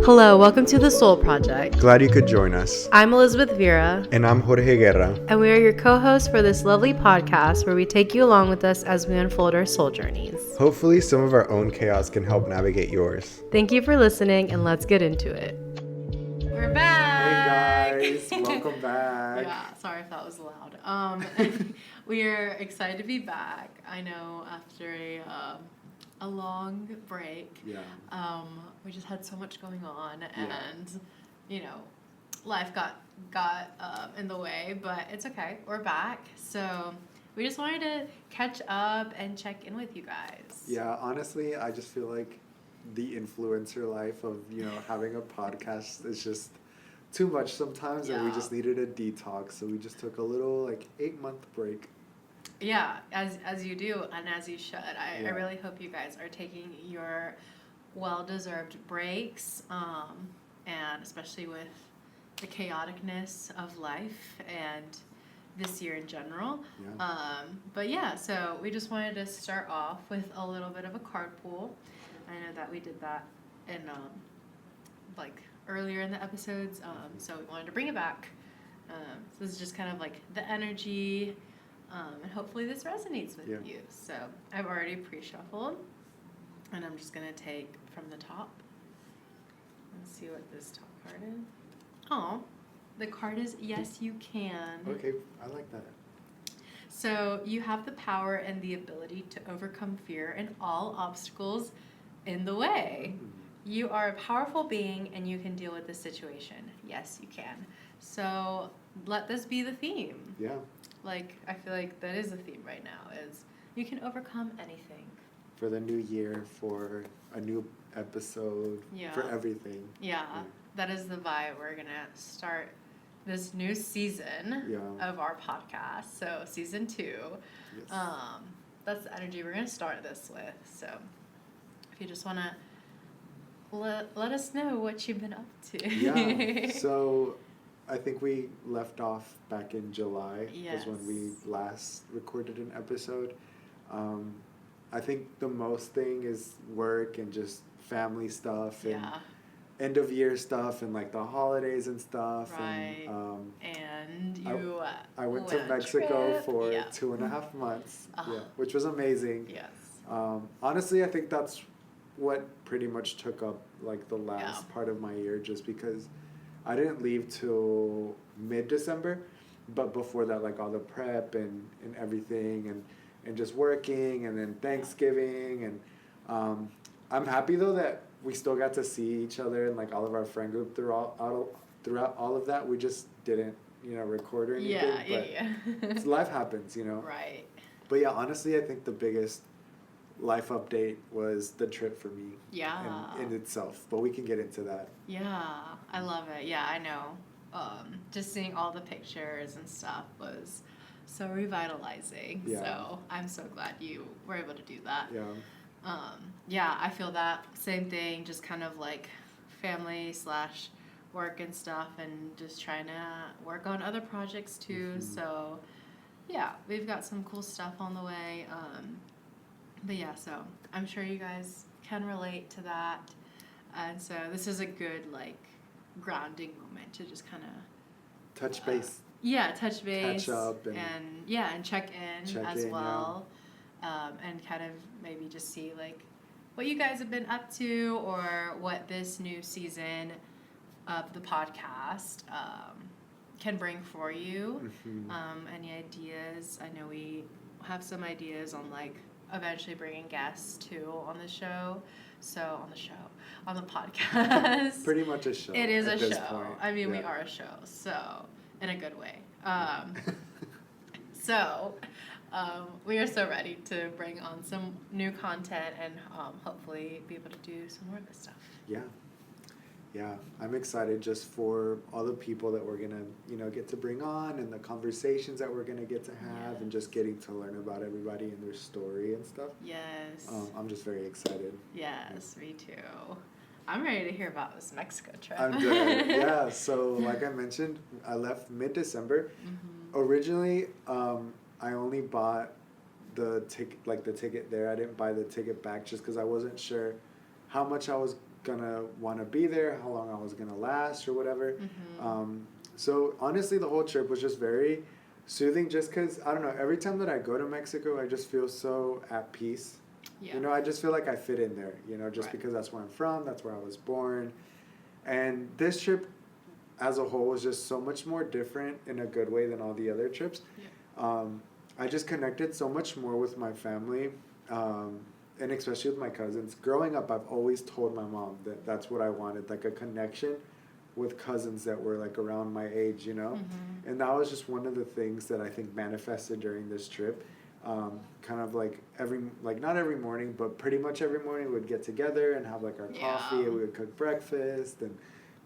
Hello, welcome to the Soul Project. Glad you could join us. I'm Elizabeth Vera. And I'm Jorge Guerra. And we are your co-hosts for this lovely podcast where we take you along with us as we unfold our soul journeys. Hopefully some of our own chaos can help navigate yours. Thank you for listening, and let's get into it. We're back! Hey guys, welcome back. Yeah, sorry if that was loud. We are excited to be back. I know after a long break. Yeah. We just had so much going on, and life got in the way, but it's okay. We're back, so we just wanted to catch up and check in with you guys. Yeah, honestly, I just feel like the influencer life of having a podcast is just too much sometimes, and we just needed a detox, so we just took a little 8-month break. Yeah, as you do, and as you should. I really hope you guys are taking your well-deserved breaks, and especially with the chaoticness of life and this year in general. Yeah. But yeah, so we just wanted to start off with a little bit of a card pool. I know that we did that in earlier in the episodes, so we wanted to bring it back. So this is just kind of the energy. And hopefully this resonates with you. So I've already pre-shuffled, and I'm just going to take from the top. Let's see what this top card is. Oh, the card is Yes, You Can. Okay, I like that. So you have the power and the ability to overcome fear and all obstacles in the way. You are a powerful being, and you can deal with the situation. Yes, you can. So let this be the theme. Yeah. I feel like that is the theme right now, is you can overcome anything. For the new year, for a new episode, for everything. Yeah, that is the vibe. We're going to start this new season of our podcast. So season 2. Yes. That's the energy we're going to start this with. So if you just want to let us know what you've been up to. Yeah, so I think we left off back in July. Yes. Was when we last recorded an episode. I think the most thing is work and just family stuff and end of year stuff and the holidays and stuff. Right. And you I went to Mexico for 2.5 months. Which was amazing. Yes. Honestly, I think that's what pretty much took up the last part of my year, just because I didn't leave till mid-December, but before that, all the prep and everything and just working, and then Thanksgiving, and I'm happy though that we still got to see each other and all of our friend group throughout all of that. We just didn't record or anything. But life happens, Right. But yeah, honestly, I think the biggest life update was the trip for me. Yeah. In itself, but we can get into that. Yeah, I love it. Yeah, I know. Just seeing all the pictures and stuff was so revitalizing. Yeah. So I'm so glad you were able to do that. Yeah. Yeah, I feel that same thing. Just kind of family / work and stuff, and just trying to work on other projects too. Mm-hmm. So yeah, we've got some cool stuff on the way. But yeah, so I'm sure you guys can relate to that. And so this is a good, grounding moment to just kind of... Touch base. Touch base. Catch up. And check in as well. Yeah. And kind of maybe just see, what you guys have been up to, or what this new season of the podcast can bring for you. Mm-hmm. Any ideas? I know we have some ideas on, eventually bringing guests too on the show. So on the podcast. Pretty much a show. It is a show. Point. I mean, we are a show, so in a good way. So we are so ready to bring on some new content and hopefully be able to do some more of this stuff. Yeah, I'm excited just for all the people that we're gonna, get to bring on, and the conversations that we're gonna get to have, and just getting to learn about everybody and their story and stuff. Yes. I'm just very excited. Yes, me too. I'm ready to hear about this Mexico trip. I'm good. Yeah, so like I mentioned, I left mid-December. Mm-hmm. Originally, I only bought the ticket there. I didn't buy the ticket back just because I wasn't sure how much I was gonna want to be there, how long I was gonna last or whatever. Mm-hmm. So honestly, the whole trip was just very soothing, just because I don't know, every time that I go to Mexico, I just feel so at peace. Yeah. You know, I just feel like I fit in there, you know, just Right. because that's where I'm from, that's where I was born. And this trip as a whole was just so much more different in a good way than all the other trips. Yeah. I just connected so much more with my family, and especially with my cousins. Growing up, I've always told my mom that that's what I wanted, like a connection with cousins that were like around my age, you know? Mm-hmm. And that was just one of the things that I think manifested during this trip. Kind of like not every morning, but pretty much every morning we'd get together and have like our coffee, Yeah. and we would cook breakfast, and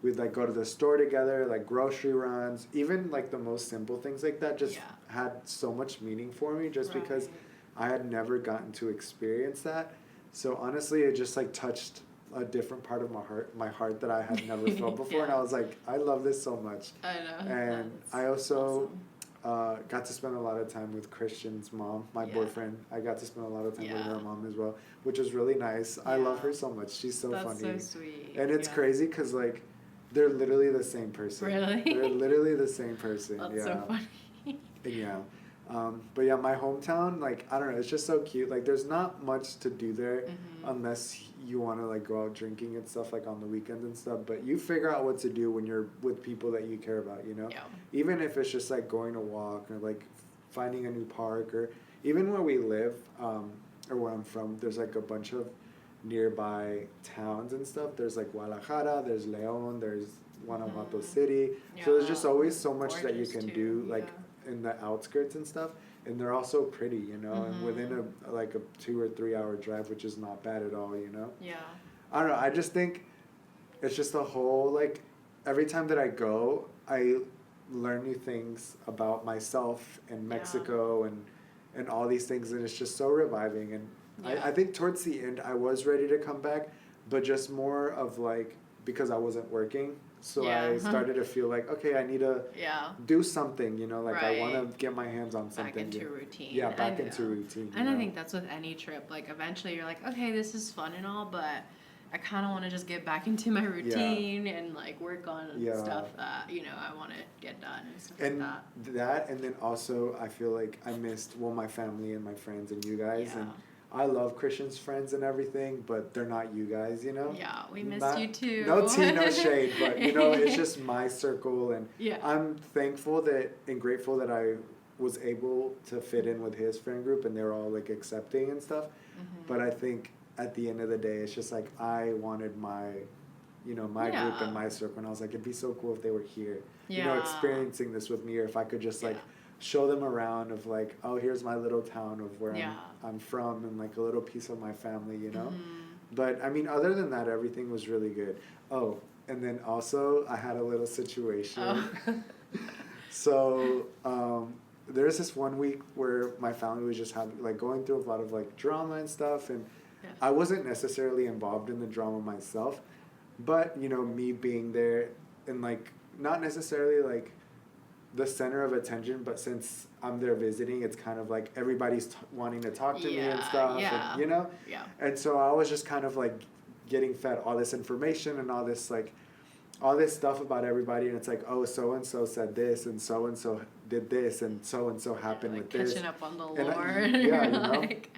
we'd like go to the store together, like grocery runs, even like the most simple things like that just Yeah. had so much meaning for me, just because Right. I had never gotten to experience that. So honestly, it just like touched a different part of my heart that I had never felt before, and I Yeah. was like, I love this so much. I know. And That's I also awesome. got to spend a lot of time with Christian's mom, my Yeah. boyfriend. I got to spend a lot of time with Yeah. her mom as well, which was really nice. I love Yeah. her so much. She's so That's funny. so sweet. And it's Yeah. crazy because like they're literally the same person. Really? They're literally the same person. That's yeah. so funny. Yeah. But yeah, my hometown, like, I don't know, it's just so cute. Like, there's not much to do there Mm-hmm. unless you want to, like, go out drinking and stuff, like, on the weekends and stuff. But you figure out what to do when you're with people that you care about, you know? Yeah. Even if it's just, like, going to walk or, like, finding a new park, or even where we live, or where I'm from, there's, like, a bunch of nearby towns and stuff. There's, like, Guadalajara, there's León, there's Guanajuato Mhm. City. So there's just Yeah. always so much that you Gorgeous can too, do, like, yeah. in the outskirts and stuff, and they're all so pretty, you know, and within a 2 or 3 hour drive, which is not bad at all, you know. Yeah. I don't know, I just think it's just a whole, like, every time that I go, I learn new things about myself and Mexico, and all these things, and it's just so reviving. And Yeah. I think towards the end I was ready to come back, but just more of like, because I wasn't working, so Yeah. I started to feel like, okay, I need to Yeah. do something, you know, like I want Right. to get my hands on something. Back into yeah. routine. Yeah, back I into know. routine. And you I know? think that's with any trip. Like, eventually you're like, okay, this is fun and all, but I kind of want to just get back into my routine and, like, work on Yeah. stuff that, you know, I want to get done and stuff And like that, and then also I feel like I missed, well, my family and my friends and you guys, Yeah. and I love Christian's friends and everything, but they're not you guys, you know? Yeah, we miss Not- you too. No tea, no shade, but you know, it's just my circle, and Yeah. I'm thankful that and grateful that I was able to fit in with his friend group, and they're all like accepting and stuff. Mhm. But I think at the end of the day, it's just like I wanted my, you know, my group Yeah. and my circle, and I was like, it'd be so cool if they were here, you know, Yeah. experiencing this with me, or if I could just like Yeah. show them around of like, oh, here's my little town of where Yeah. I'm from, and like a little piece of my family, you know. Mhm. But I mean, other than that, everything was really good. Oh, and then also I had a little situation. Oh. So there's this one week where my family was just going through a lot of like drama and stuff, and Yeah. I wasn't necessarily involved in the drama myself, but you know, me being there and like not necessarily like the center of attention, but since I'm there visiting, it's kind of like everybody's wanting to talk to me and Yeah, stuff, yeah. and, you know? Yeah. And so I was just kind of like getting fed all this information and all this stuff about everybody, and it's like, oh, so and so said this, and so did this, and so happened Like with this. catching up on the And lore. yeah, you know. Like-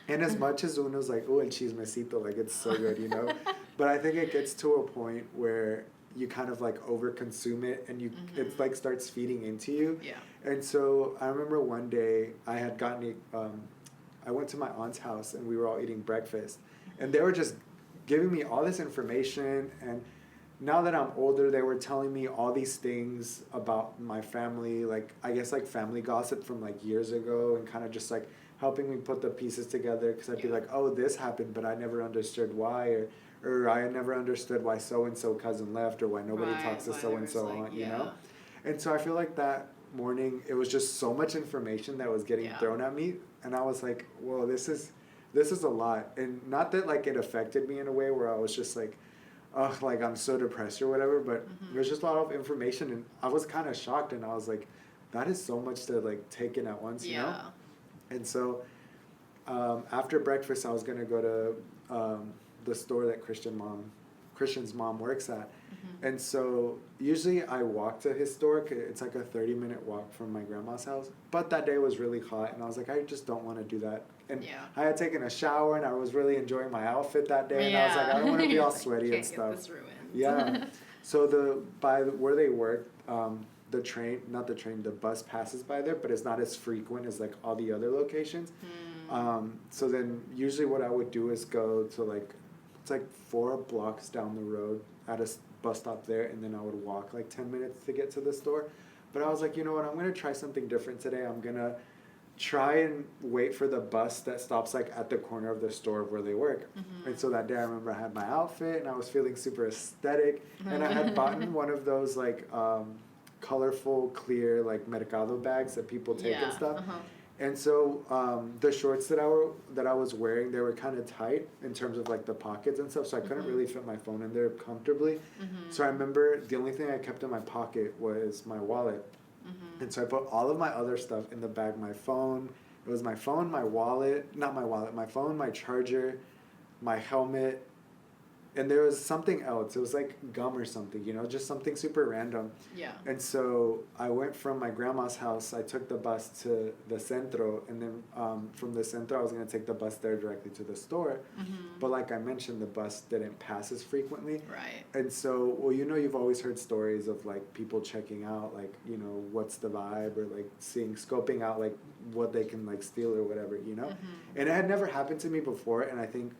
And as much as Uno's like, oh, el chismecito, like it's so good, you know. But I think it gets to a point where you kind of like overconsume it, and it like starts feeding into you. Yeah. And so I remember one day I had I went to my aunt's house, and we were all eating breakfast, and they were just giving me all this information. And now that I'm older, they were telling me all these things about my family, like I guess like family gossip from like years ago, and kind of just like helping me put the pieces together, because I'd be Yeah. like, oh, this happened, but I never understood why, or I never understood why so-and-so cousin left, or why nobody Right, talks to why there so-and-so was, like, on, you yeah. know? And so I feel like that morning, it was just so much information that was getting Yeah. thrown at me, and I was like, whoa, this is a lot. And not that like it affected me in a way where I was just like, oh, like I'm so depressed or whatever, but there's just a lot of information, and I was kind of shocked, and I was like, that is so much to like take in at once, you know? And so after breakfast, I was gonna go to the store that Christian mom Christian's mom works at. And so usually I walk to his store. It's like a 30-minute walk from my grandma's house. But that day was really hot, and I was like, I just don't want to do that. And I had taken a shower, and I was really enjoying my outfit that day. And I was like, I don't want to be all sweaty and stuff. Get this ruined. Yeah. So where they work, the train, not the train, the bus passes by there, but it's not as frequent as like all the other locations. So then usually what I would do is go to like, it's like 4 blocks down the road at a bus stop there, and then I would walk like 10 minutes to get to the store. But I was like, you know what, I'm going to try something different today. I'm going to try and wait for the bus that stops like at the corner of the store where they work. And so that day I remember I had my outfit and I was feeling super aesthetic, and I had bought one of those like colorful clear like mercado bags that people take and stuff. And so the shorts that I was wearing, they were kind of tight in terms of like the pockets and stuff, so I couldn't really fit my phone in there comfortably. So I remember the only thing I kept in my pocket was my wallet. And so I put all of my other stuff in the bag. My phone, it was my phone, my wallet, not my wallet, my phone, my charger, my helmet, and there was something else. It was like gum or something, you know, just something super random. Yeah. And so I went from my grandma's house, I took the bus to the centro, and then from the centro I was going to take the bus there directly to the store. But like I mentioned, the bus didn't pass as frequently. Right. And so, well, you know, you've always heard stories of like people checking out, like, you know, what's the vibe, or like scoping out like what they can like steal or whatever, you know? And it had never happened to me before, and I think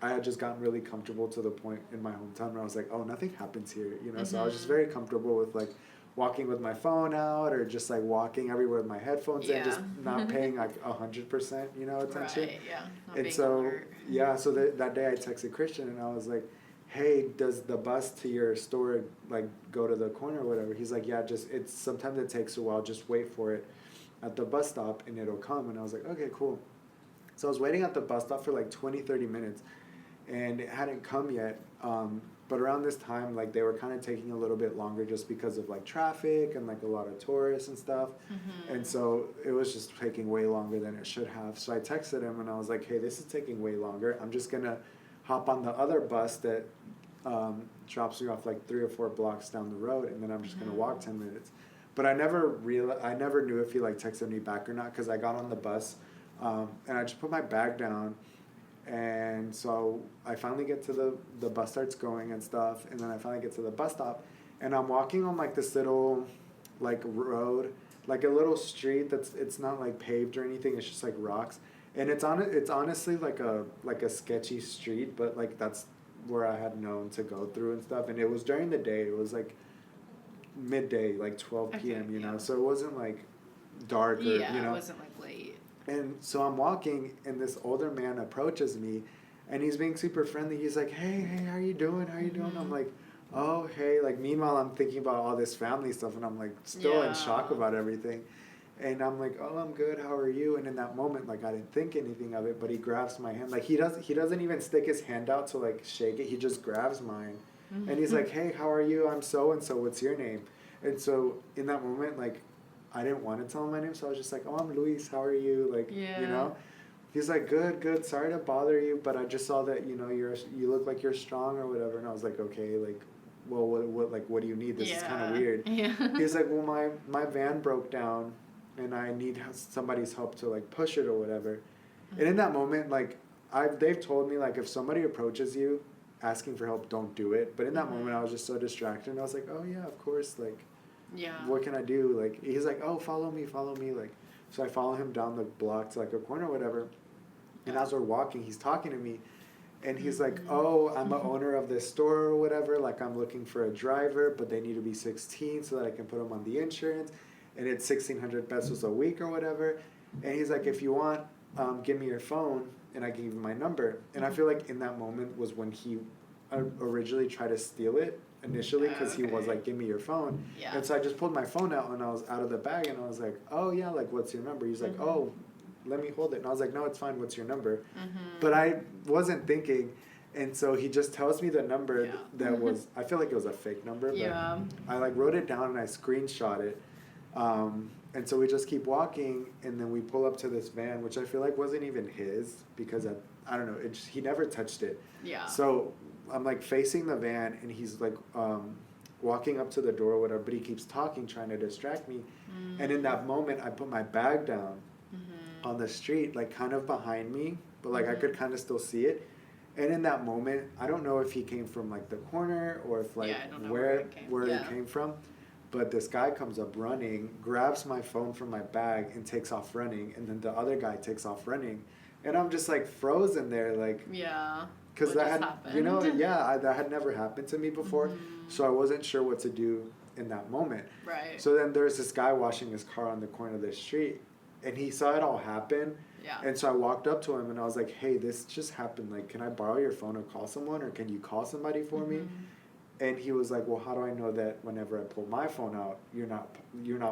I had just gotten really comfortable to the point in my hometown where I was like, oh, nothing happens here, you know? So I was just very comfortable with like walking with my phone out, or just like walking everywhere with my headphones in, just not paying like 100%, you know, attention. Right, yeah. Not And being so, alert. yeah, so that day I texted Christian and I was like, hey, does the bus to your store like go to the corner or whatever? He's like, yeah, sometimes it takes a while, just wait for it at the bus stop and it'll come. And I was like, okay, cool. So I was waiting at the bus stop for like 20-30 minutes, and it hadn't come yet. But around this time, like, they were kind of taking a little bit longer just because of like traffic and like a lot of tourists and stuff. And so it was just taking way longer than it should have. So I texted him and I was like, hey, this is taking way longer. I'm just gonna hop on the other bus that drops me off like 3 or 4 blocks down the road, and then I'm just gonna walk 10 minutes. But I never knew if he like texted me back or not, because I got on the bus and I just put my bag down. And so I finally get to the bus starts going and stuff, and then I finally get to the bus stop, and I'm walking on like this little like road, like a little street it's not like paved or anything, it's just like rocks, and it's honestly like a sketchy street, but like that's where I had known to go through and stuff, and it was during the day, it was like midday, like 12 p.m. you know, so it wasn't like dark or you know, it wasn't like late. And so I'm walking, and this older man approaches me, and he's being super friendly. He's like, hey, how you doing? How you doing? I'm like, oh, hey. Like, meanwhile, I'm thinking about all this family stuff, and I'm like still in shock about everything. And I'm like, oh, I'm good. How are you? And in that moment, like, I didn't think anything of it, but he grabs my hand. Like, he doesn't even stick his hand out to like shake it. He just grabs mine, and he's like, hey, how are you? I'm so and so. What's your name? And so in that moment, like, I didn't want to tell him my name, so I was just like, oh, I'm Luis, how are you? Like, you know? He's like, good, sorry to bother you, but I just saw that, you know, you look like you're strong or whatever. And I was like, okay, like, well, what do you need? This is kind of weird. He's like, well, my van broke down, and I need somebody's help to, like, push it or whatever. And in that moment, like, they've told me, like, if somebody approaches you asking for help, don't do it. But in that moment, I was just so distracted, and I was like, oh, yeah, of course, like, what can I do? Like, he's like, oh, follow me. Like, so I follow him down the block to like a corner or whatever. And as we're walking, he's talking to me, and he's like, oh, I'm a owner of this store or whatever. Like, I'm looking for a driver, but they need to be 16 so that I can put them on the insurance. And it's 1,600 pesos a week or whatever. And he's like, if you want, give me your phone, and I give you my number. And I feel like in that moment was when he originally tried to steal it. Initially, because he was like, give me your phone. And so I just pulled my phone out, and I was out of the bag, and I was like, oh yeah, like, what's your number? He's like, oh, let me hold it. And I was like, no, it's fine, what's your number? But I wasn't thinking, and so he just tells me the number that was, I feel like it was a fake number, but I like wrote it down and I screenshot it, And so we just keep walking, and then we pull up to this van, which I feel like wasn't even his, because I don't know, he never touched it. Yeah. So I'm like facing the van, and he's like walking up to the door or whatever, but he keeps talking, trying to distract me. And in that moment, I put my bag down on the street, like kind of behind me, but like I could kind of still see it. And in that moment, I don't know if he came from like the corner or if like where he came from, but this guy comes up running, grabs my phone from my bag and takes off running, and then the other guy takes off running, and I'm just like frozen there, like because that had happened? That had never happened to me before, so I wasn't sure what to do in that moment. Right. So then there's this guy washing his car on the corner of the street, and he saw it all happen. Yeah. And so I walked up to him and I was like, hey, this just happened. Like, can I borrow your phone or call someone, or can you call somebody for me? And he was like, well, how do I know that whenever I pull my phone out, you're not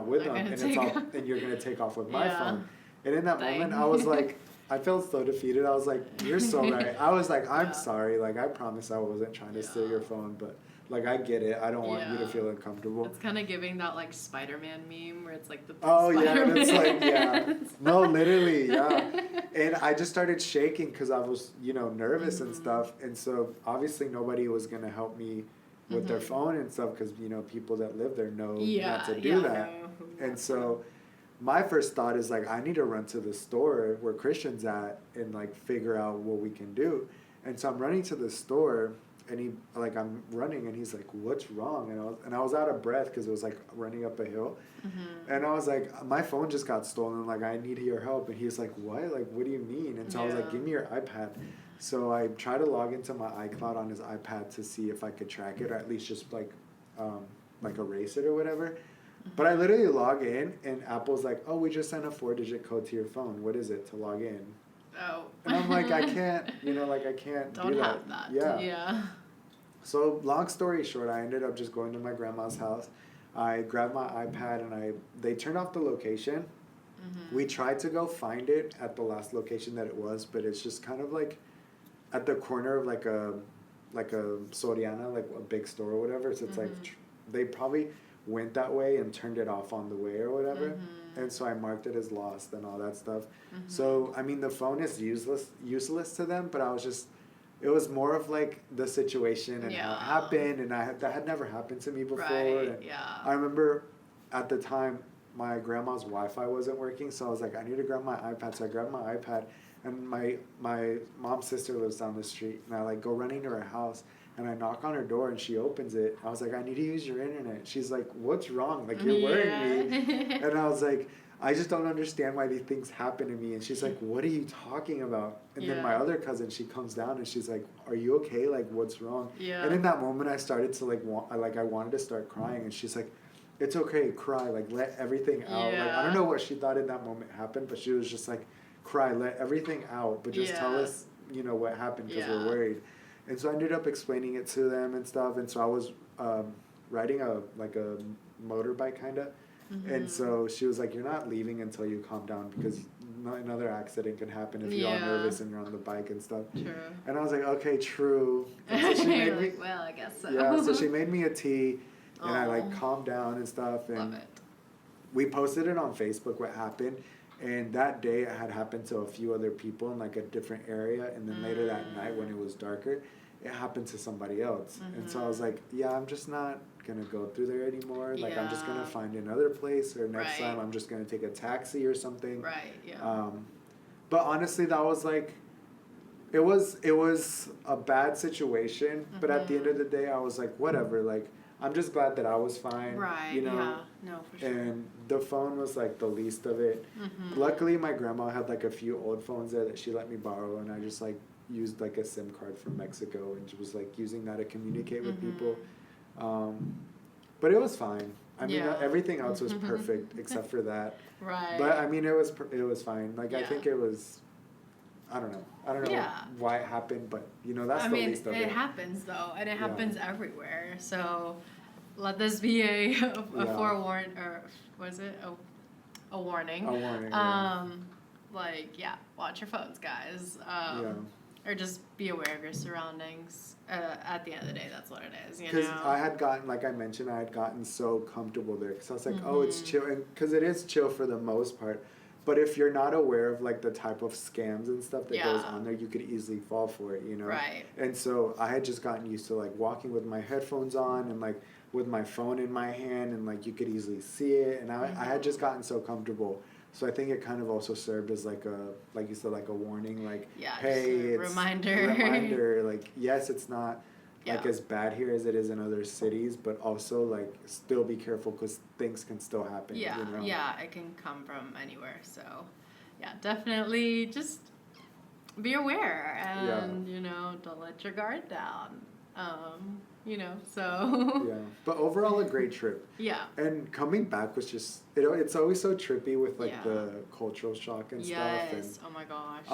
with them, and and you're gonna take off with my phone? And in that moment, I was like, I felt so defeated. I was like, you're so right. I was like, I'm sorry. Like, I promise I wasn't trying to steal your phone, but like, I get it. I don't want you to feel uncomfortable. It's kind of giving that like Spider-Man meme where it's like the Spider-Man. It's like, no, literally, And I just started shaking because I was, nervous and stuff. And so obviously nobody was going to help me with their phone and stuff because, people that live there know not to do that. And so my first thought is like, I need to run to the store where Christian's at and like figure out what we can do. And so I'm running to the store. And I'm running, and he's like, "What's wrong?" And I was out of breath because it was like running up a hill, and I was like, "My phone just got stolen. Like, I need your help." And he's like, "What? Like, what do you mean?" And so I was like, "Give me your iPad." So I tried to log into my iCloud on his iPad to see if I could track it, or at least just like erase it or whatever. But I literally log in, and Apple's like, "Oh, we just sent a 4-digit code to your phone. What is it to log in?" Oh. And I'm like, I can't, I can't Don't do that. have that. Yeah. So long story short, I ended up just going to my grandma's house. I grabbed my iPad, and they turned off the location. We tried to go find it at the last location that it was, but it's just kind of like at the corner of like a Soriana, like a big store or whatever. So it's like they probably went that way and turned it off on the way or whatever. And so I marked it as lost and all that stuff. So, I mean, the phone is useless to them, but it was more of like the situation and how it happened. And that had never happened to me before. Right, and I remember at the time, my grandma's Wi-Fi wasn't working. So I was like, I need to grab my iPad. So I grabbed my iPad, and my mom's sister lives down the street. And I like go running to her house. And I knock on her door, and she opens it. I was like, I need to use your internet. She's like, what's wrong? Like, you're worrying me. And I was like, I just don't understand why these things happen to me. And she's like, what are you talking about? And then my other cousin, she comes down, and she's like, are you okay? Like, what's wrong? And in that moment, I started to I wanted to start crying. And she's like, it's okay, cry. Like, let everything out. Like, I don't know what she thought in that moment happened, but she was just like, cry, let everything out. But just tell us, what happened, because we're worried. And so I ended up explaining it to them and stuff. And so I was riding a motorbike kind of. And so she was like, you're not leaving until you calm down, because another accident can happen if you're all nervous and you're on the bike and stuff. True. And I was like, okay, true. And so she made me, well, I guess so. Yeah, so she made me a tea, and I like calmed down and stuff. And love it. We posted it on Facebook what happened. And that day it had happened to a few other people in like a different area. And then later that night when it was darker, it happened to somebody else. And so I was like, yeah, I'm just not going to go through there anymore. Like, I'm just going to find another place, or next time I'm just going to take a taxi or something. Right, yeah. But honestly, that was like, it was a bad situation. But at the end of the day, I was like, whatever. Like, I'm just glad that I was fine. Right, yeah. No, for sure. And the phone was like the least of it. Luckily, my grandma had like a few old phones there that she let me borrow, and I just like used like a SIM card from Mexico, and was like using that to communicate with people. But it was fine. I mean, everything else was perfect except for that. Right. But I mean, it was fine. Like, I think it was, I don't know why it happened, but that's the least of it. It happens though, and it happens everywhere. So let this be a forewarn, or was it a warning? A warning. Like, watch your phones, guys. or just be aware of your surroundings. At the end of the day, that's what it is, you Because know? I had gotten, like I mentioned, I had gotten so comfortable there. Because I was like, oh, it's Mm-hmm. chill. And because it is chill for the most part. But if you're not aware of, like, the type of scams and stuff that goes Yeah. on there, you could easily fall for it, you know? Right. And so I had just gotten used to, like, walking with my headphones on and, like, with my phone in my hand. And, like, you could easily see it. And I had just gotten so comfortable. So I think it kind of also served as, like you said, like a warning, like, Yeah, hey, just a it's reminder. reminder, like, yes, it's not like Yeah. as bad here as it is in other cities, but also, like, still be careful because things can still happen. Yeah, you know? yeah, it can come from anywhere. So, yeah, definitely just be aware and, you know, don't let your guard down. You know, so. Yeah, but overall a great trip. Yeah. And coming back was just, you know, it's always so trippy with, like, Yeah. the cultural shock and stuff. Yes. And Oh my gosh.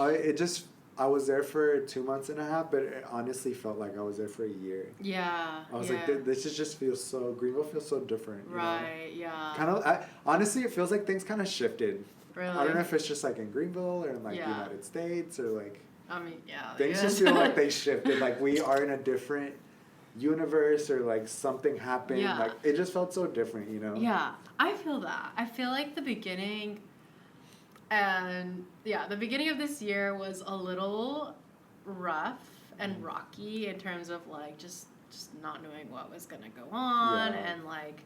I was there for 2.5 months, but it honestly felt like I was there for a year. Yeah. I was yeah. like, this just feels so, Greenville feels so different. You know? Right. Yeah. Kind of, honestly, it feels like things kind of shifted. Really. I don't know if it's just like in Greenville or in, like, the Yeah. United States or, like, I mean, yeah. things just feel like they shifted. Like, we are in a different universe or, like, something happened. Yeah. Like, it just felt so different, you know? Yeah, I feel that. I feel like the beginning, and yeah, the beginning of this year was a little rough and rocky in terms of, like, just not knowing what was gonna go on, Yeah. and, like,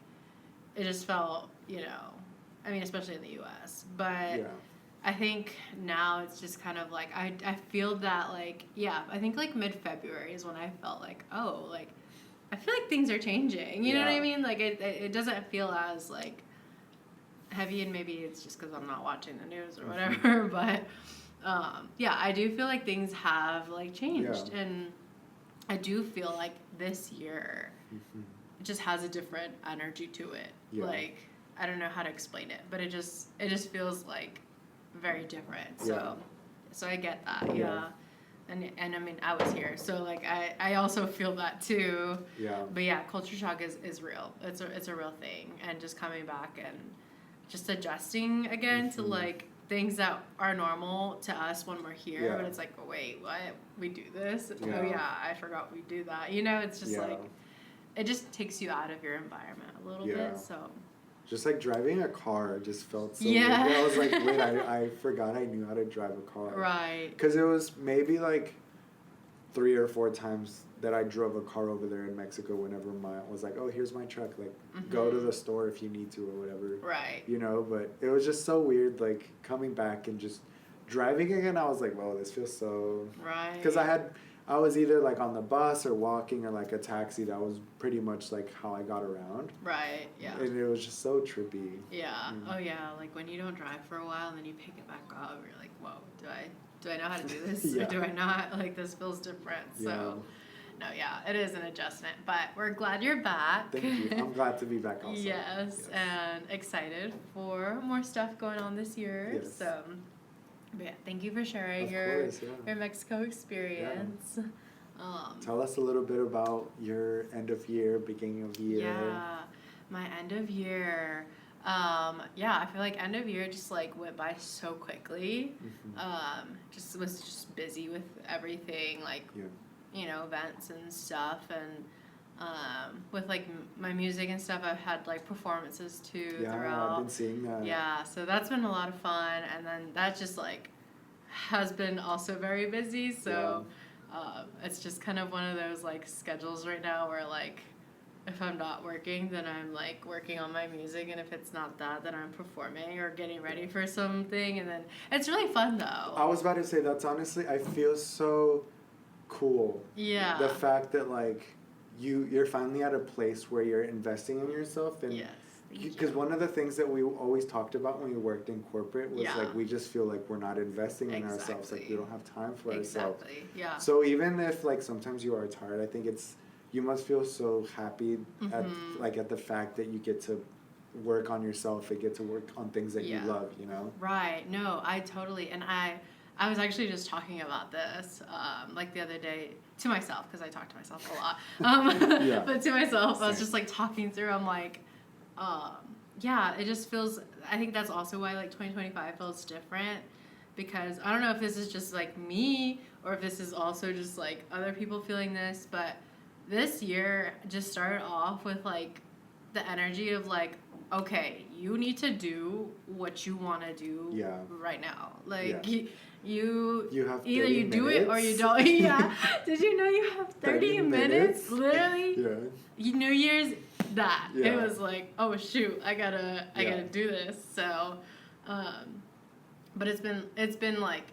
it just felt, you know, I mean, especially in the U.S. But Yeah. I think now it's just kind of like I feel that, like, yeah, I think like mid-February is when I felt like, oh, like, I feel like things are changing. You know what I Yeah. mean? Like, it doesn't feel as, like, heavy, and maybe it's just because I'm not watching the news or whatever. But yeah, I do feel like things have, like, changed, Yeah. and I do feel like this year Mhm. it just has a different energy to it. Yeah. Like, I don't know how to explain it, but it just feels like very different. Yeah. So I get that. Yeah. And I mean, I was here, so, like, I also feel that too. Yeah. But yeah, culture shock is real. It's a real thing, and just coming back and just adjusting again to, Mhm. like, things that are normal to us when we're here, Yeah. but it's like, oh, wait, what? We do this? Yeah. Oh yeah, I forgot we do that. You know, it's just Yeah. like, it just takes you out of your environment a little Yeah. bit. So Just, like, driving a car just felt so Yeah. weird. I was like, wait, I forgot I knew how to drive a car. right. Because it was maybe, like, 3 or 4 times that I drove a car over there in Mexico whenever was like, oh, here's my truck. Like, go to Mhm. the store if you need to or whatever. Right. You know, but it was just so weird, like, coming back and just driving again. I was like, whoa, this feels so... Right. Because I was either, like, on the bus or walking or, like, a taxi. That was pretty much, like, how I got around. Right. Yeah. And it was just so trippy. Yeah. Mm. Oh yeah. Like, when you don't drive for a while and then you pick it back up, you're like, whoa, do I know how to do this Yeah. or do I not? Like, this feels different. Yeah. So no, yeah, it is an adjustment, but we're glad you're back. Thank you. I'm glad to be back also. Yes, and excited for more stuff going on this year. Yes. So, but yeah, thank you for sharing Of your course, yeah. Mexico experience. Tell us a little bit about your end of year, beginning of year. Yeah, my end of year. Yeah, I feel like end of year just, like, went by so quickly. Mhm. Just was just busy with everything, like, Yeah. you know, events and stuff, and with, like, my music and stuff, I've had, like, performances too Yeah, throughout. I've been seeing that. Yeah, so that's been a lot of fun, and then that just, like, has been also very busy, so it's just kind of one of those, like, schedules right now where, like, if I'm not working, then I'm, like, working on my music, and if it's not that, then I'm performing or getting ready for something, and then it's really fun though. I was about to say, that's honestly, I feel so cool. Yeah. The fact that, like, you're finally at a place where you're investing in yourself. And Yes. because one of the things that we always talked about when we worked in corporate was, Yeah. like, we just feel like we're not investing in ourselves. Like, we Exactly. don't have time for ourselves. Exactly. Yeah. So even if, like, sometimes you are tired, I think you must feel so happy at, Mhm. like, at the fact that you get to work on yourself and get to work on things that you Yeah. love, you know? Right. No, I totally, and I was actually just talking about this, like, the other day to myself, because I talk to myself a lot. Yeah. But to myself, I was Same. just, like, talking through. I'm like, yeah, it just feels. I think that's also why, like, 2025 feels different, because I don't know if this is just like me or if this is also just like other people feeling this, but this year just started off with like the energy of like, okay, you need to do what you want to do right now. Like you have either you do it or you don't. Yeah. Did you know you have 30 minutes? Literally. Yeah. New Year's that. Yeah. It was like, oh shoot, I gotta do this. So but it's been like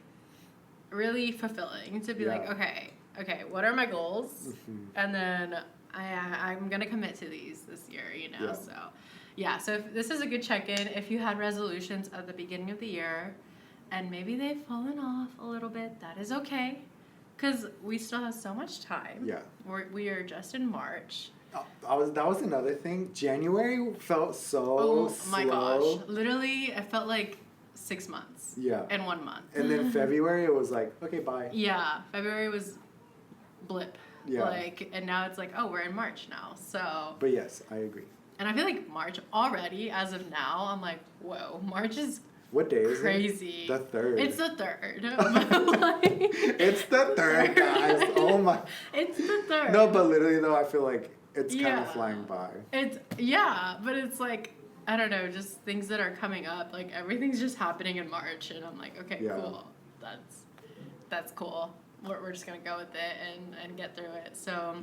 really fulfilling to be like, okay, what are my goals? Mm-hmm. And then I'm gonna commit to these this year, you know. So if this is a good check-in. If you had resolutions at the beginning of the year and maybe they've fallen off a little bit, that is okay, because we still have so much time. We are just in March. That was another thing. January felt so slow. My gosh, literally it felt like 6 months in 1 month. And then February it was like, okay, bye. February was blip. And now it's like, oh, we're in March now. So but yes, I agree. And I feel like March already, as of now, I'm like, whoa, March is what day is crazy. The 3rd. It's the 3rd. It's the 3rd, guys. Oh my. It's the 3rd. No, but literally though, I feel like it's kind of flying by. But it's like, I don't know, just things that are coming up. Like everything's just happening in March, and I'm like, okay, cool. That's cool. We're just gonna go with it and get through it. So.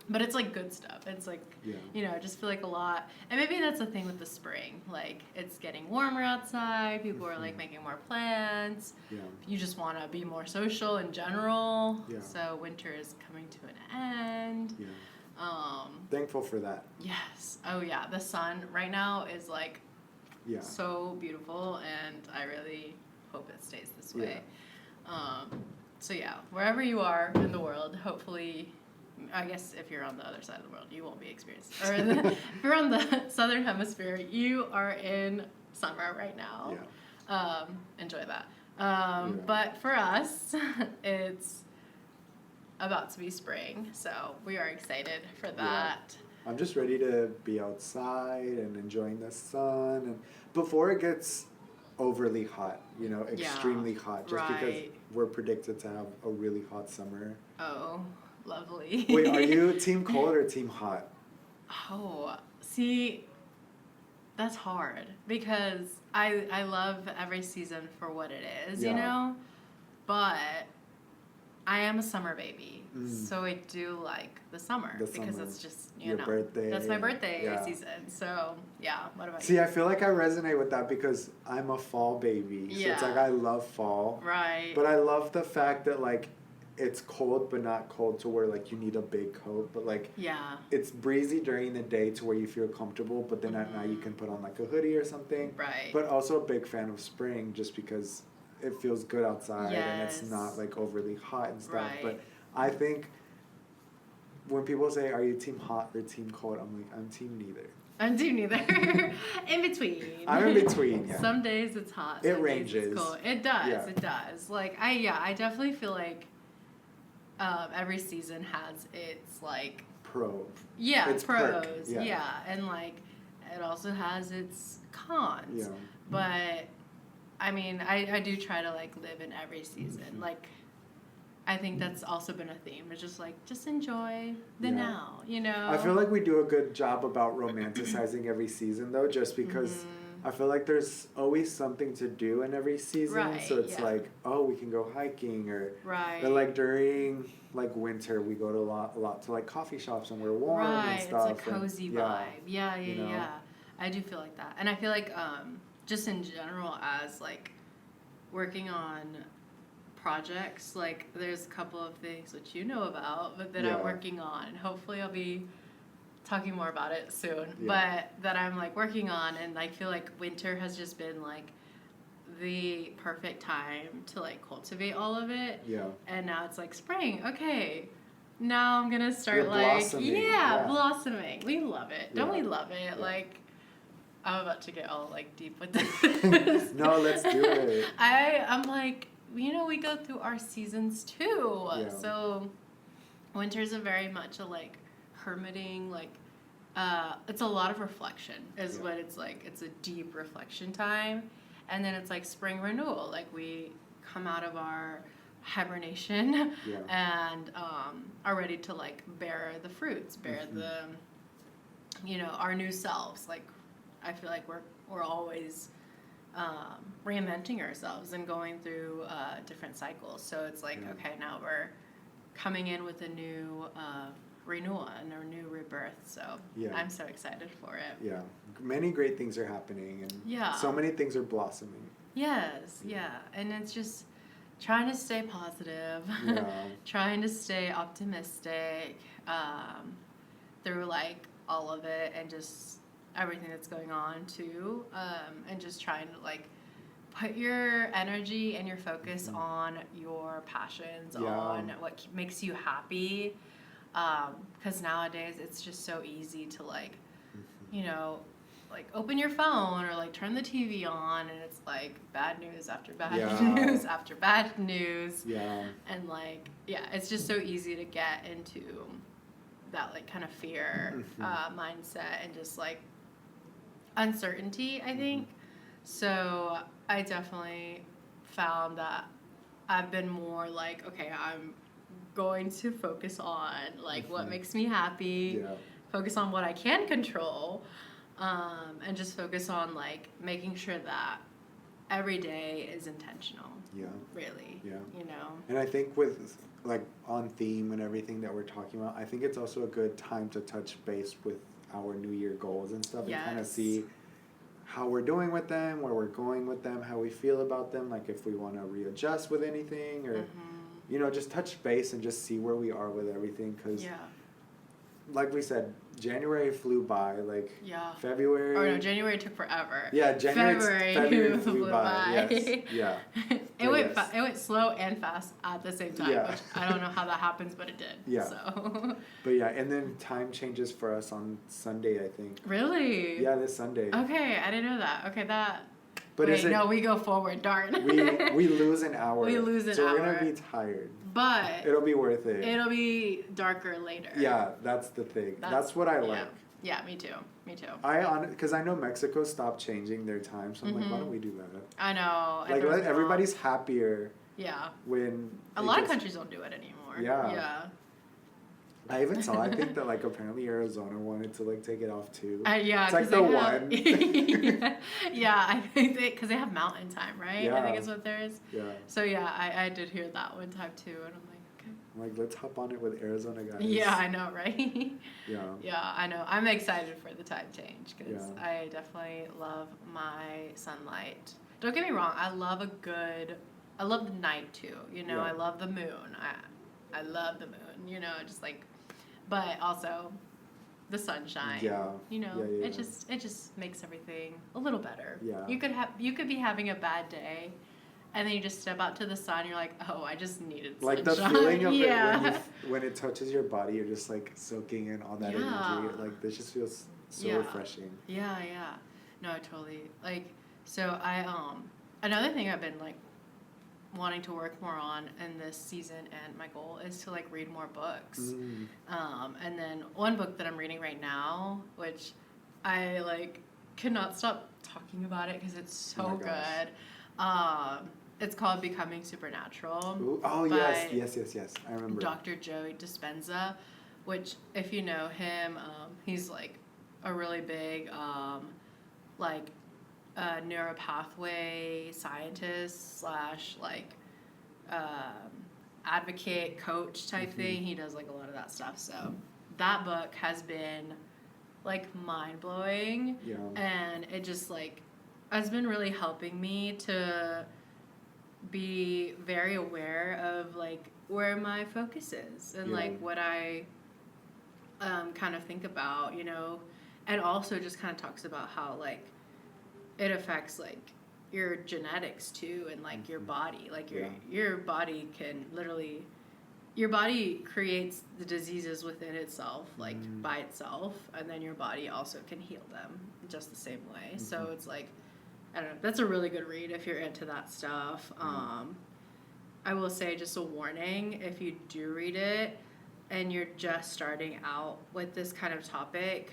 But it's like good stuff. It's like, you know, I just feel like a lot. And maybe that's the thing with the spring. Like, it's getting warmer outside. People are like making more plans. You just want to be more social in general. So winter is coming to an end. Thankful for that. Yes. Oh, yeah. The sun right now is like so beautiful. And I really hope it stays this way. So, yeah, wherever you are in the world, hopefully... I guess if you're on the other side of the world, you won't be experiencing. Or if you're on the southern hemisphere, you are in summer right now. Enjoy that. But for us, it's about to be spring, so we are excited for that. I'm just ready to be outside and enjoying the sun, and before it gets overly hot, you know, extremely hot, just because we're predicted to have a really hot summer. Oh. Lovely. Wait, are you team cold or team hot? Oh, see, that's hard because I love every season for what it is, you know? But I am a summer baby, so I do like the summer because it's just, you know, birthday. That's my birthday season. So, what about you? See, I feel like I resonate with that because I'm a fall baby. So it's like I love fall. Right. But I love the fact that, like, it's cold, but not cold to where, like, you need a big coat. But, like, it's breezy during the day to where you feel comfortable. But then at night you can put on, like, a hoodie or something. Right. But also a big fan of spring just because it feels good outside and it's not, like, overly hot and stuff. But I think when people say, are you team hot or team cold? I'm like, I'm team neither. I'm team neither. In between. I'm in between, Some days it's hot. It ranges. It's cold. It does. It does. Like, I definitely feel like every season has its, like... It's pros. Perk. And, like, it also has its cons. But, I mean, I do try to, like, live in every season. Like, I think that's also been a theme. It's just, like, just enjoy the now, you know? I feel like we do a good job about romanticizing every season, though, just because... I feel like there's always something to do in every season. So it's like, oh, we can go hiking or like during like winter we go to a lot to like coffee shops and we're warm and stuff. It's a cozy vibe. Yeah. I do feel like that. And I feel like just in general as like working on projects, like there's a couple of things which you know about, but that I'm working on. Hopefully I'll be talking more about it soon, but that I'm like working on, and I feel like winter has just been like the perfect time to like cultivate all of it. And now it's like spring. Okay, now I'm gonna start blossoming. We love it. Don't we love it? Like, I'm about to get all like deep with this. No, let's do it. I'm like, you know, we go through our seasons too. So winter's a very much a like hermiting, like it's a lot of reflection is what it's like. It's a deep reflection time, and then it's like spring renewal. Like we come out of our hibernation Yeah. and are ready to like bear the fruits, bear the, you know, our new selves. Like, I feel like we're always reinventing ourselves and going through different cycles. So it's like, okay, now we're coming in with a new renewal and a new rebirth. So I'm so excited for it. Yeah, many great things are happening, and so many things are blossoming. Yes, and it's just trying to stay positive, trying to stay optimistic through like all of it and just everything that's going on too, and just trying to like put your energy and your focus on your passions, on what makes you happy, because nowadays it's just so easy to like, you know, like open your phone or like turn the TV on and it's like bad news after bad news after bad news. And like, it's just so easy to get into that like kind of fear mindset and just like uncertainty, I think. So I definitely found that I've been more like, okay, I'm going to focus on like what makes me happy, focus on what I can control, and just focus on like making sure that every day is intentional. Really. You know. And I think with like on theme and everything that we're talking about, I think it's also a good time to touch base with our New Year goals and stuff and kind of see how we're doing with them, where we're going with them, how we feel about them, like if we want to readjust with anything or, you know, just touch base and just see where we are with everything. Because, like we said, January flew by, like February. Oh no, January took forever. Yeah, February flew by. Yes. It went slow and fast at the same time, which I don't know how that happens, but it did. So. But and then time changes for us on Sunday, I think. Really? Yeah, this Sunday. Okay, I didn't know that. Okay, that. But no, we go forward. Darn. we lose an hour. We lose an hour. So we're gonna be tired. But it'll be worth it. It'll be darker later. Yeah, that's the thing. That's what I like. Yeah, me too. Because I know Mexico stopped changing their time, so I'm like, why don't we do that? I know. Like, everybody's happier. Yeah. When a lot of countries don't do it anymore. Yeah. I even saw, I think that like apparently Arizona wanted to like take it off too. Yeah, it's like the one. I think because they have mountain time, right? Yeah. I think it's what there is. Yeah. So I did hear that one time too, and I'm like, okay. I'm like, let's hop on it with Arizona guys. Yeah, I know, right? Yeah, I know. I'm excited for the time change because I definitely love my sunlight. Don't get me wrong, I love the night too. You know, I love the moon. I love the moon. You know, just like. But also, the sunshine. You know, it just makes everything a little better. Yeah. You could be having a bad day, and then you just step out to the sun. You're like, oh, I just needed sunshine. Like the feeling of it when it touches your body, you're just like soaking in all that energy. Like this just feels so refreshing. Yeah. No, totally. Like so, I another thing I've been like wanting to work more on in this season, and my goal is to like read more books. And then one book that I'm reading right now, which I like cannot stop talking about it because it's so good. It's called Becoming Supernatural. Ooh, oh yes, I remember. Dr. Joe Dispenza, which if you know him, he's like a really big like neuropathway scientist / like advocate coach type thing. He does like a lot of that stuff. So that book has been like mind blowing, and it just like has been really helping me to be very aware of like where my focus is and like what I kind of think about, you know, and also just kind of talks about how like it affects like your genetics too, and like your body, like your body can literally, your body creates the diseases within itself, like by itself, and then your body also can heal them just the same way. So it's like, I don't know, that's a really good read if you're into that stuff. I will say just a warning, if you do read it and you're just starting out with this kind of topic,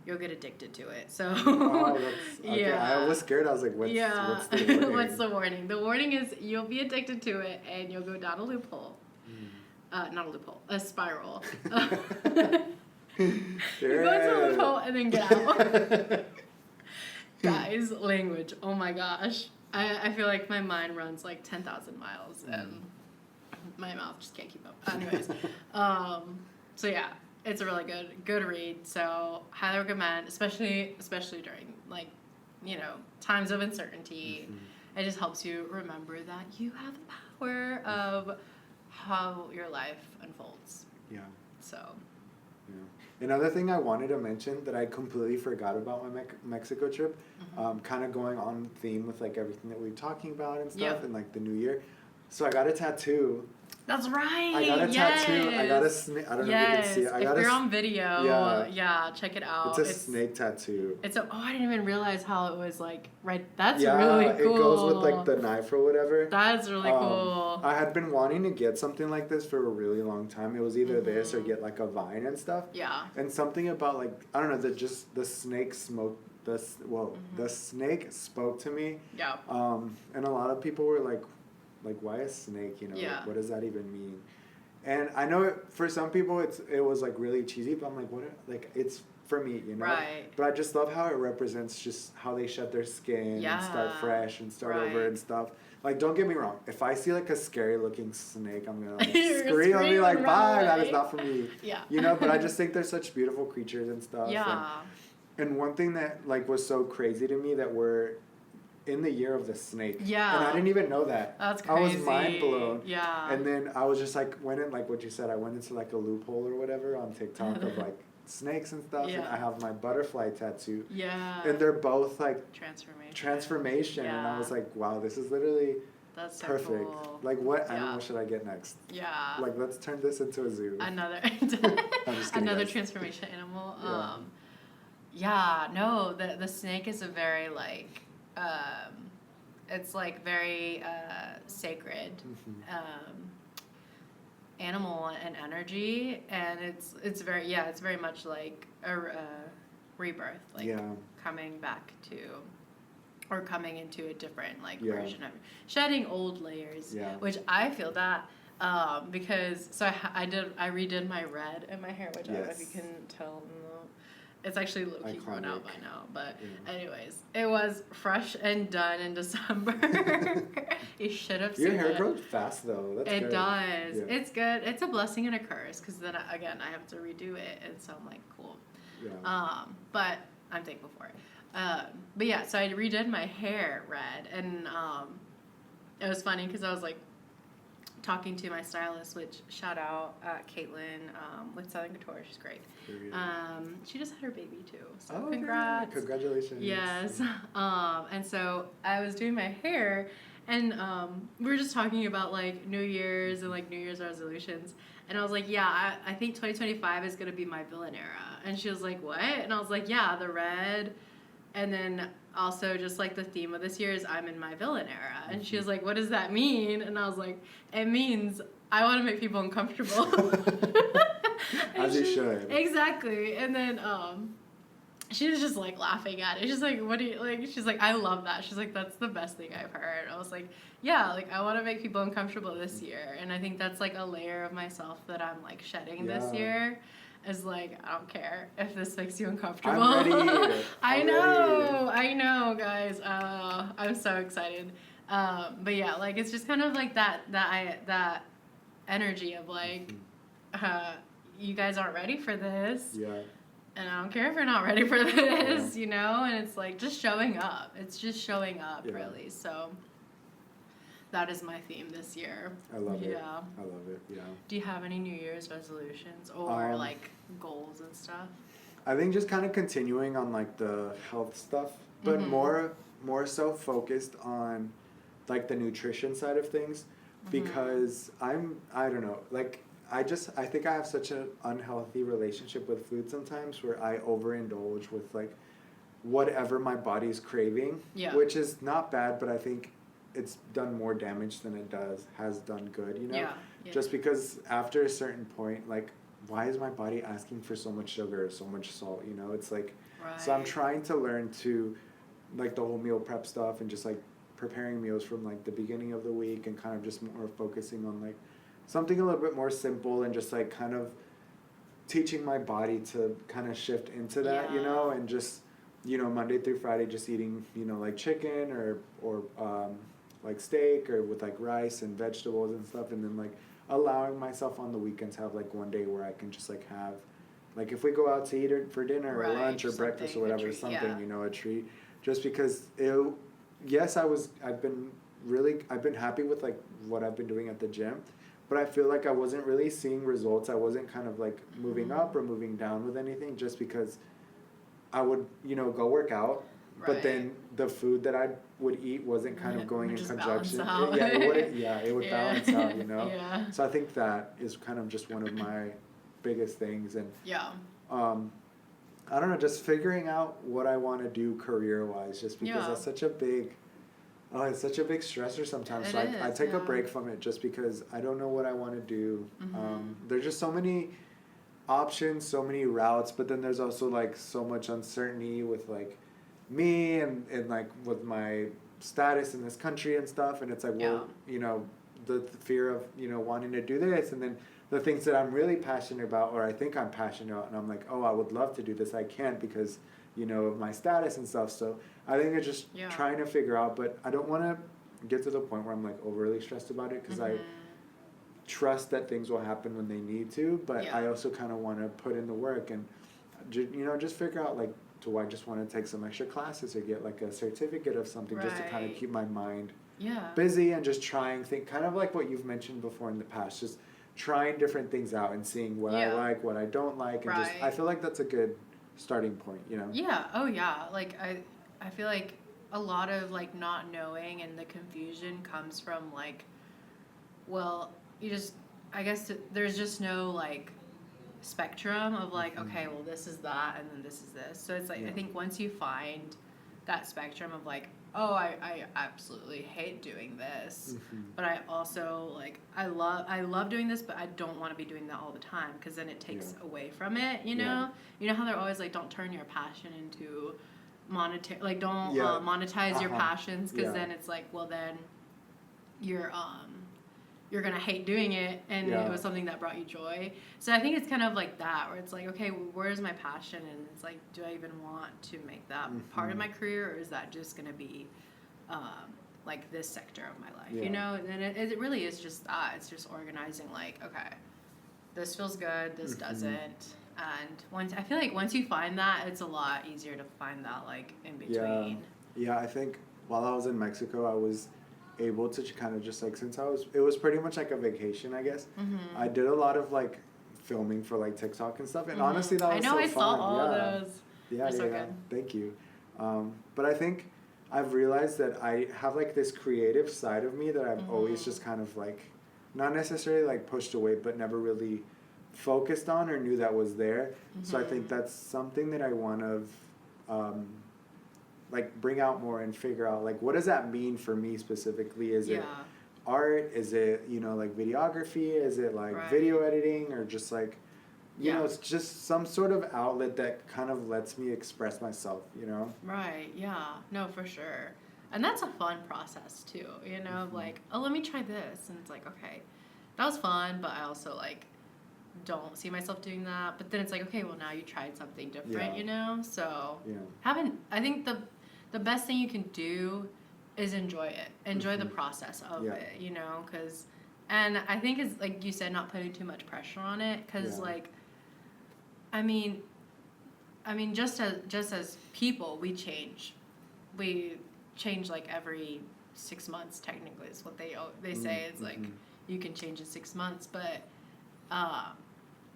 you'll get addicted to it. So Oh, that's okay. yeah. I was scared. I was like, what's the warning? What's the warning? The warning is you'll be addicted to it and you'll go down a loophole. Not a loophole, a spiral. You go into a loophole and then get out. Guys, language. Oh my gosh. I feel like my mind runs like 10,000 miles and my mouth just can't keep up. Anyways, so yeah, it's a really good read. So highly recommend, especially during like, you know, times of uncertainty. It just helps you remember that you have the power of how your life unfolds. Yeah. So. Yeah. Another thing I wanted to mention that I completely forgot about my Mexico trip, kind of going on theme with like everything that we were talking about and stuff, and like the New Year. So I got a tattoo. That's right. I got a tattoo. I got a snake. I don't know if you can see it. If you're on video, check it out. It's a snake tattoo. I didn't even realize how it was like right. That's really cool. It goes with like the knife or whatever. That's really cool. I had been wanting to get something like this for a really long time. It was either this or get like a vine and stuff. Yeah. And something about like, I don't know, the snake smoke. The snake spoke to me. Yeah. And a lot of people were like, why a snake? You know, yeah. Like, what does that even mean? And I know for some people it was like really cheesy, but I'm like, what? Like, it's for me, you know. Right. But I just love how it represents just how they shed their skin and start fresh and start over and stuff. Like, don't get me wrong. If I see like a scary looking snake, I'm gonna like scream and be like, bye, that is not for me. Yeah. You know. But I just think they're such beautiful creatures and stuff. Yeah. And one thing that like was so crazy to me that we're in the year of the snake. Yeah. And I didn't even know that. That's crazy. I was mind blown. Yeah. And then I was just like, went in, like what you said, I went into like a loophole or whatever on TikTok of like snakes and stuff. And I have my butterfly tattoo. Yeah. And they're both like transformation. And I was like, wow, this is literally that's so perfect. Cool. Like, what animal should I get next? Yeah. Like, let's turn this into a zoo. Another guys. transformation animal. Yeah. No, the snake is a very like it's like very sacred animal and energy, and it's very much like a rebirth, like coming back to or coming into a different like version of shedding old layers, which I feel that because I redid my red in my hair, which I don't know if you can tell. It's actually low-key grown out by now, but anyways, it was fresh and done in December. You should have seen it. Your hair grows fast, though. That's good. It does. Yeah. It's good. It's a blessing and a curse, because then, again, I have to redo it, and so I'm like, cool. Yeah. But I'm thankful for it. But yeah, so I redid my hair red, and it was funny, because I was like, talking to my stylist, which shout out Caitlin with Southern Couture. She's great. She just had her baby too, so congrats. Congratulations. Yes. And so I was doing my hair, and we were just talking about like New Year's and like New Year's resolutions, and I was like, yeah, I think 2025 is gonna be my villain era, and she was like, what? And I was like, yeah, the red. And then also just like the theme of this year is I'm in my villain era. And she was like, what does that mean? And I was like, it means I want to make people uncomfortable. As you should. Exactly. And then she was just like laughing at it. She's like, what do you like? She's like, I love that. She's like, that's the best thing I've heard. I was like, yeah, like I want to make people uncomfortable this year. And I think that's like a layer of myself that I'm like shedding this year. Is like, I don't care if this makes you uncomfortable. I'm ready. I know, guys. I'm so excited. But yeah, like it's just kind of like that energy of like, you guys aren't ready for this. Yeah. And I don't care if you're not ready for this, you know. And it's like just showing up. It's just showing up, really. So. That is my theme this year. I love it. I love it, yeah. Do you have any New Year's resolutions or, like, goals and stuff? I think just kind of continuing on, like, the health stuff, but more so focused on, like, the nutrition side of things, because I don't know, like, I think I have such an unhealthy relationship with food sometimes where I overindulge with, like, whatever my body's craving, which is not bad, but I think it's done more damage than it has done good, you know? Yeah. Just because after a certain point, like, why is my body asking for so much sugar, so much salt? You know, it's like, Right. so I'm trying to learn to, like, the whole meal prep stuff and just like preparing meals from like the beginning of the week and kind of just more focusing on like something a little bit more simple and just like kind of teaching my body to kind of shift into that, you know, and just, you know, Monday through Friday just eating, you know, like chicken or like steak or with like rice and vegetables and stuff, and then like allowing myself on the weekends to have like one day where I can just like have, like if we go out to eat it for dinner or lunch or breakfast or whatever, something, you know, a treat, just because yes, I've been happy with like what I've been doing at the gym, but I feel like I wasn't really seeing results. I wasn't kind of like moving up or moving down with anything, just because I would, you know, go work out, but then the food that I would eat wasn't kind of going in conjunction. It would balance out, you know? Yeah. So I think that is kind of just one of my biggest things. And I don't know, just figuring out what I want to do career-wise, just because that's such a big, it's such a big stressor sometimes. So I take a break from it just because I don't know what I want to do. There's just so many options, so many routes, but then there's also like so much uncertainty with like me and like with my status in this country and stuff, and it's like, well, you know, the fear of, you know, wanting to do this, and then the things that I'm really passionate about, or I think I'm passionate about, and I'm like, oh, I would love to do this, I can't because, you know, of my status and stuff. So I think it's just trying to figure out, but I don't want to get to the point where I'm like overly stressed about it, because I trust that things will happen when they need to, but I also kind of want to put in the work and, you know, just figure out like, do I just want to take some extra classes or get like a certificate of something just to kind of keep my mind busy and just trying kind of like what you've mentioned before in the past, just trying different things out and seeing what I like, what I don't like, and just I feel like that's a good starting point, you know? Yeah. Oh yeah. Like I feel like a lot of like not knowing and the confusion comes from like, well, you just, I guess there's just no like spectrum of like, okay, well this is that and then this is this. So it's like, I think once you find that spectrum of like, oh, I absolutely hate doing this, but I also like, I love doing this, but I don't want to be doing that all the time, because then it takes away from it, you know? You know how they're always like, don't turn your passion into monetary, like don't monetize your passions, because then it's like, well then you're gonna hate doing it, and it was something that brought you joy. So I think it's kind of like that, where it's like, okay, well, where's my passion? And it's like, do I even want to make that part of my career, or is that just gonna be like this sector of my life, you know? And it really is just that. It's just organizing like, okay, this feels good, this doesn't. And I feel like once you find that, it's a lot easier to find that like in between. I think while I was in Mexico, I was able to kind of just like, it was pretty much like a vacation, I guess. I did a lot of like filming for like TikTok and stuff, and honestly that was so fun. I saw all those. They're so good. Thank you. But I think I've realized that I have like this creative side of me that I've always just kind of like, not necessarily like pushed away, but never really focused on or knew that was there. So I think that's something that I want to like bring out more and figure out like, what does that mean for me specifically? Is it art? Is it, you know, like videography? Is it like video editing, or just like, you know, it's just some sort of outlet that kind of lets me express myself, you know? Right. Yeah. No, for sure. And that's a fun process too, you know, like, oh, let me try this. And it's like, okay, that was fun, but I also like don't see myself doing that. But then it's like, okay, well now you tried something different, you know? So I think the best thing you can do is enjoy it. Enjoy the process of it, you know? And I think it's like you said, not putting too much pressure on it, because like, I mean, just as people, we change. We change like every 6 months. Technically, is what they say. It's like you can change in 6 months, but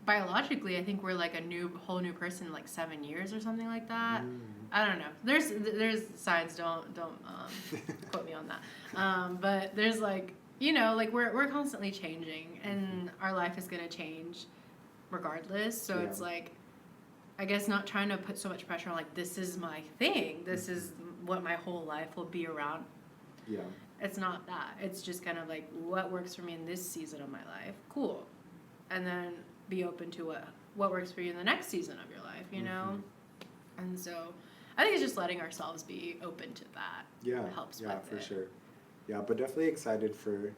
biologically, I think we're like a whole new person in like 7 years or something like that. I don't know. There's science. Don't quote me on that. But there's like, you know, like we're constantly changing, and our life is gonna change regardless. So it's like, I guess not trying to put so much pressure on like, this is my thing, this is what my whole life will be around. It's not that. It's just kind of like, what works for me in this season of my life, cool. And then be open to what works for you in the next season of your life, you know? And so I think it's just letting ourselves be open to that. Yeah, helps yeah, with for it. sure. Yeah, but definitely excited for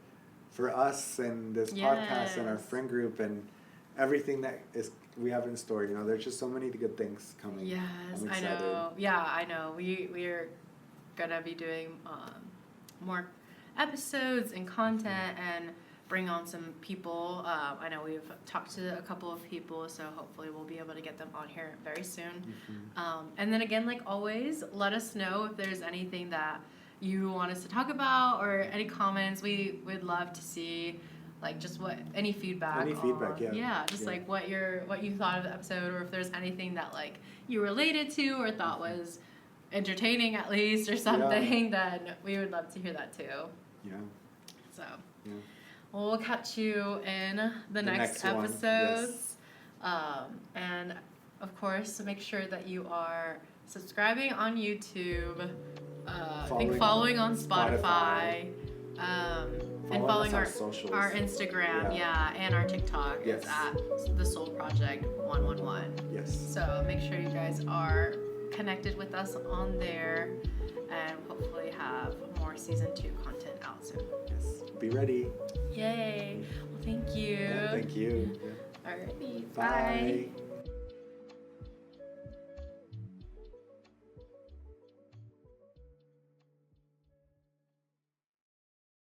us and this podcast and our Yes. friend group and everything that we have in store. You know, there's just so many good things coming. Yes, I'm I excited. know. Yeah, I know. We're gonna be doing more episodes and content and bring on some people. I know we've talked to a couple of people, so hopefully we'll be able to get them on here very soon. And then again, like always, let us know if there's anything that you want us to talk about or any comments. We would love to see, like, just any feedback. Any feedback, yeah. Yeah, just like what you thought of the episode, or if there's anything that like you related to or thought was entertaining at least or something, then we would love to hear that too. Yeah. So, Yeah. well, we'll catch you in the next one, episodes. And of course, make sure that you are subscribing on YouTube. I think following on Spotify. And following our socials. Our Instagram, and our TikTok is at the Soul Project 111. Yes. So make sure you guys are connected with us on there, and hopefully have more season 2 content out soon. Yes. Be ready. Yay! Well, thank you. Yeah, thank you. Alrighty. Bye. Bye.